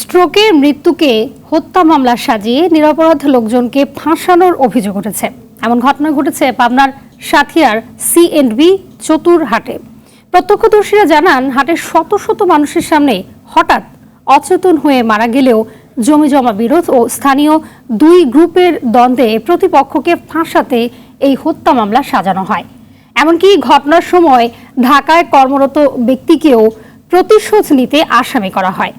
স্ট্রোকে মৃত্যুকে হত্যা মামলা সাজিয়ে নিরপরাধ লোকজনকে ফাঁসানোর অভিযোগ উঠেছে। এমন ঘটনা ঘটেছে পাবনার সাথিয়ার সিএন্ডবি চতুরহাটে। প্রত্যক্ষদর্শীরা জানান, হাটে শত শত মানুষের সামনে হঠাৎ অচেতন হয়ে মারা গেলেও জমিজমা বিরোধ ও স্থানীয় দুই গ্রুপের দ্বন্দ্বে প্রতিপক্ষকে ফাঁসাতে এই হত্যা মামলা সাজানো হয়। এমনকি ঘটনার সময় ঢাকায় কর্মরত ব্যক্তিকেও প্রতিশোধ নিতে আসামি করা হয়।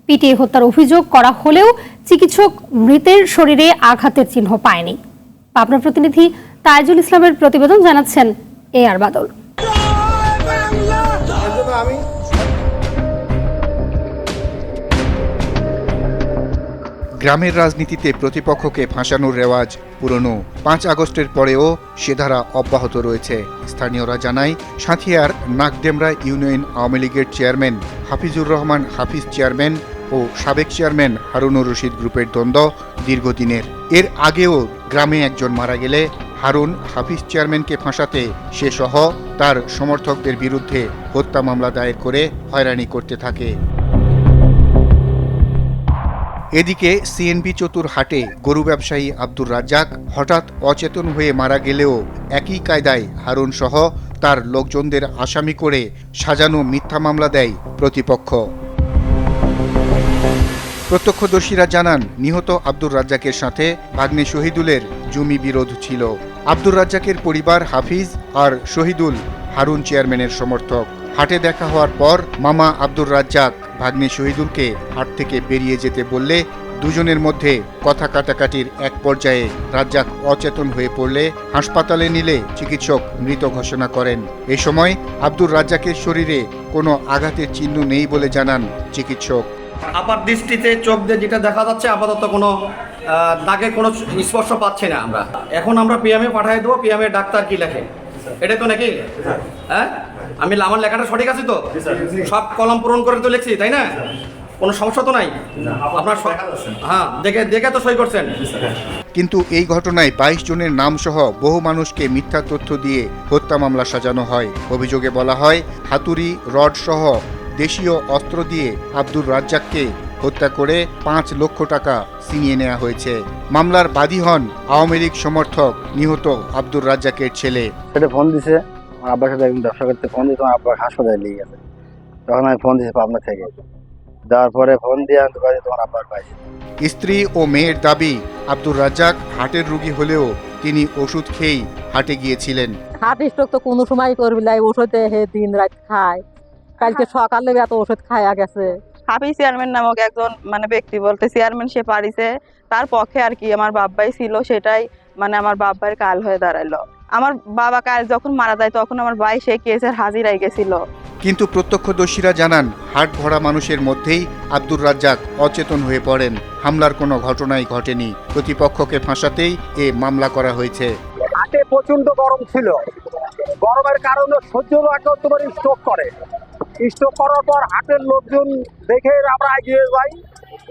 পিটিয়ে হত্যার অভিযোগ করা হলেও চিকিৎসক মৃতের শরীরে আঘাতের চিহ্ন পায়নি। পাবনা প্রতিনিধি তাইজুল ইসলামের প্রতিবেদন, জানাচ্ছেন এআর বাদল। গ্রামের রাজনীতিতে প্রতিপক্ষকে ফাঁসানোর রেওয়াজ পুরনো। 5 আগস্টের পরেও সে ধারা অব্যাহত রয়েছে। স্থানীয়রা জানায়, সাঁথিয়ার নাকডেমরা ইউনিয়ন আওয়ামী লীগের চেয়ারম্যান হাফিজুর রহমান হাফিজ চেয়ারম্যান ও সাবেক চেয়ারম্যান হারুনুর রশিদ গ্রুপের দ্বন্দ্ব দীর্ঘদিনের। এর আগেও গ্রামে একজন মারা গেলে হারুন হাফিজ চেয়ারম্যানকে ফাঁসাতে সে সহ তার সমর্থকদের বিরুদ্ধে হত্যা মামলা দায়ের করে হয়রানি করতে থাকে। এদিকে সিএনবি চতুরহাটে গরু ব্যবসায়ী আব্দুর রাজ্জাক হঠাৎ অচেতন হয়ে মারা গেলেও একই কায়দায় হারুন সহ তার লোকজনদের আসামি করে সাজানো মিথ্যা মামলা দেয় প্রতিপক্ষ। প্রত্যক্ষদর্শীরা জানান, নিহত আব্দুর রাজ্জাকের সাথে ভাগ্নে শহীদুলের জমি বিরোধ ছিল। আব্দুর রাজ্জাকের পরিবার হাফিজ আর শহীদুল হারুন চেয়ারম্যানের সমর্থক। হাটে দেখা হওয়ার পর মামা আব্দুর রাজ্জাক ভাগ্নে শহীদুলকে হাট থেকে বেরিয়ে যেতে বললে দুজনের মধ্যে কথা কাটাকাটির এক পর্যায়ে রাজ্জাক অচেতন হয়ে পড়লে হাসপাতালে নিলে চিকিৎসক মৃত ঘোষণা করেন। এ সময় আব্দুর রাজ্জাকের শরীরে কোনো আঘাতের চিহ্ন নেই বলে জানান চিকিৎসক। আপাত দৃষ্টিতে চোখ দিয়ে যেটা দেখা যাচ্ছে, আপাতত কোনো দাগে কোনো স্পর্শ পাচ্ছি না। এখন আমরা পিএমএ পাঠিয়ে দেবো, পিএমএ ডাক্তার কি লেখে এটা তো নাকি, হ্যাঁ আমার লেখাটা সঠিক আছে তো? সব কলম পূরণ করে তো লিখছি, তাই না? কোনো সমস্যা তো নাই? আপনার হ্যাঁ দেখে তো সই করছেন। কিন্তু এই ঘটনায় 22 জনের নাম সহ বহু মানুষকে মিথ্যা তথ্য দিয়ে হত্যা মামলা সাজানো হয়। অভিযোগে বলা হয়, হাতুড়ি, রড সহ দেশীয় অস্ত্র দিয়ে আব্দুর রাজ্জাককে হত্যা করে 5 লক্ষ টাকা ছিনিয়ে নেওয়া হয়েছে। মামলার বাদী হন আওয়ামী লীগ সমর্থক নিহত আব্দুর রাজ্জাকের ছেলে। সেটা ফোন দিছে আমার আব্বার সাথে, একজন ব্যবসা করতে ফোন দিয়ে তোমার আব্বা হাসপাতালে নিয়ে গেছে। তখন আমি ফোন দিয়েছি পাবনা থেকে, দেওয়ার পরে ফোন দিয়ে আনতে পারি তোমার আব্বার পাইছি। স্ত্রী ও মেয়ের দাবি, আব্দুর রাজ্জাক হার্টের রোগী হলেও তিনি ওষুধ খেয়েই হাটে গিয়েছিলেন। হার্ট স্ট্রোক তো কোনো সময় করবি লাই, ওষুধে হে দিন রাত খায়। কালকে সকালে এত ওষুধ খায়া গেছে। হাফিজ চেয়ারম্যান নামক একজন ব্যক্তি, বলতে চেয়ারম্যান সে পারিছে, তার পক্ষে আর কি আমার বাব্বাই ছিল, সেটাই আমার বাব্বার কাল হয়ে দাঁড়াইলো। আমার বাবা কাল যখন মারা যায় তখন আমার ভাই সেই কেসের হাজিরাই গেছিল। কিন্তু প্রত্যক্ষদর্শীরা জানান, হাট ভরা মানুষের মধ্যেই আব্দুর রাজ্জাক অচেতন হয়ে পড়েন। হামলার কোনো ঘটনাই ঘটেনি। প্রতিপক্ষকে ফাঁসাতেই এ মামলা করা হয়েছে। হাটে প্রচন্ড গরম ছিল, গরমের কারণে সহ্য তোমার স্ট্রোক করে। স্ট্রোক করার পর হাটের লোকজন দেখে আমরা এগিয়ে যাই,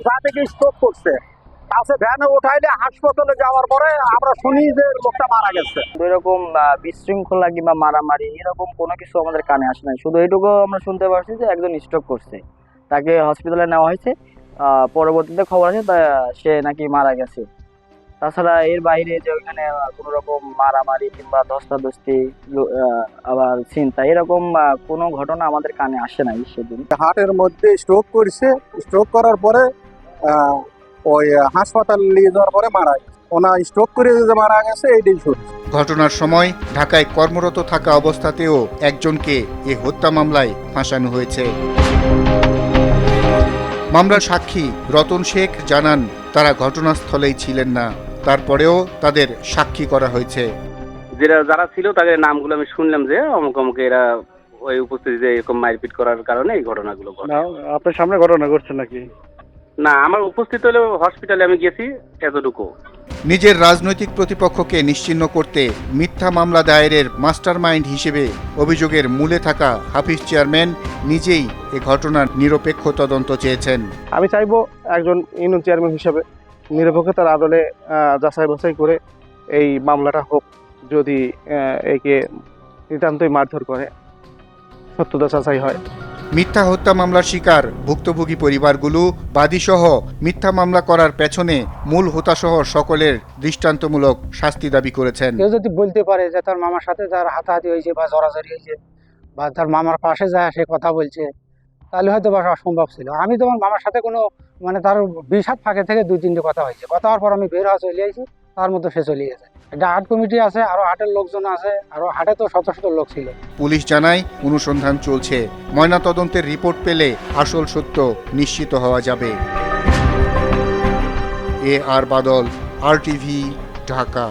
যা থেকে স্ট্রোক করছে তাতে ভ্যানে উঠাইলে হাসপাতালে যাওয়ার পরে আমরা শুনি যে লোকটা মারা গেছে। এরকম বিশৃঙ্খলা কিংবা মারামারি এরকম কোনো কিছু আমাদের কানে আসে নাই। শুধু এইটুকু আমরা শুনতে পারছি যে একজন স্ট্রোক করছে, তাকে হসপিটালে নেওয়া হয়েছে, পরবর্তীতে খবর আছে সে নাকি মারা গেছে। তাছাড়া এর বাইরে যে ওইখানে কোনো রকম মারামারি কিংবা ধস্তাধস্তি আবার চিন্তা এরকম কোনো ঘটনা আমাদের কানে আসে নাই সেদিন। হাটের মধ্যে স্ট্রোক করছে, স্ট্রোক করার পরে ওই হাসপাতাল নিয়ে যাওয়ার পরে মারা গেছে। ওনা স্ট্রোক করে যে মারা গেছে এইটাই সত্যি। ঘটনার সময় ঢাকায় কর্মরত থাকা অবস্থাতেও একজনকে এ হত্যা মামলায় ফাঁসানো হয়েছে। মামলার সাক্ষী রতন শেখ জানান, তারা ঘটনাস্থলেই ছিলেন না, তারপরেও তাদের সাক্ষী করা হয়েছে। যারা ছিল তাদের নামগুলো আমি শুনলাম যে অমুক অমুক এরা ওই উপস্থিতিতে এরকম মারপিট করার কারণে এই ঘটনাগুলো ঘটে। আপনার সামনে ঘটনা ঘটছে নাকি? না, আমার উপস্থিত হলে হসপিটালে আমি গেছি, এতটুকু। নিজের রাজনৈতিক প্রতিপক্ষকে নিশ্চিহ্ন করতে মিথ্যা মামলা দায়েরের মাস্টারমাইন্ড হিসেবে অভিযোগের মূলে থাকা হাফিজ চেয়ারম্যান নিজেই এ ঘটনার নিরপেক্ষ তদন্ত চেয়েছেন। আমি চাইবো একজন ইউনিয়ন চেয়ারম্যান হিসেবে নিরপেক্ষতার আদলে যাচাই বাছাই করে এই মামলাটা হোক। যদি একে নিতান্তই মারধর করে সত্যতা যাচাই হয়। মিথ্যা হত্যা মামলার শিকার ভুক্তভোগী পরিবারগুলো বাদীসহ মিথ্যা মামলা করার পেছনে মূল হোতাসহ সকলের দৃষ্টান্তমূলক শাস্তি দাবি করেছেন। কেউ যদি বলতে পারে যে তার মামার সাথে তার হাতাহাতি হয়েছে বা জড়াজড়ি হয়েছে বা তার মামার পাশে যায় সে কথা বলছে, তাহলে হয়তো বা সম্ভব ছিল। আমি তো আমার মামার সাথে কোনো মানে তার 20 হাত ফাঁকে থেকে 2-3টে কথা হয়েছে, কথা হওয়ার পর আমি বের হওয়া চলে আসি, তার মধ্যে সে চলে গেছে। একটা হাট কমিটি আছে, আরো হাটের লোকজন আছে, আরো হাটে তো শত শত লোক ছিল। পুলিশ জানায় অনুসন্ধান চলছে, ময়নাতদন্তের রিপোর্ট পেলে আসল সত্য নিশ্চিত হওয়া যাবে। আর বাদল, RTV, ঢাকা।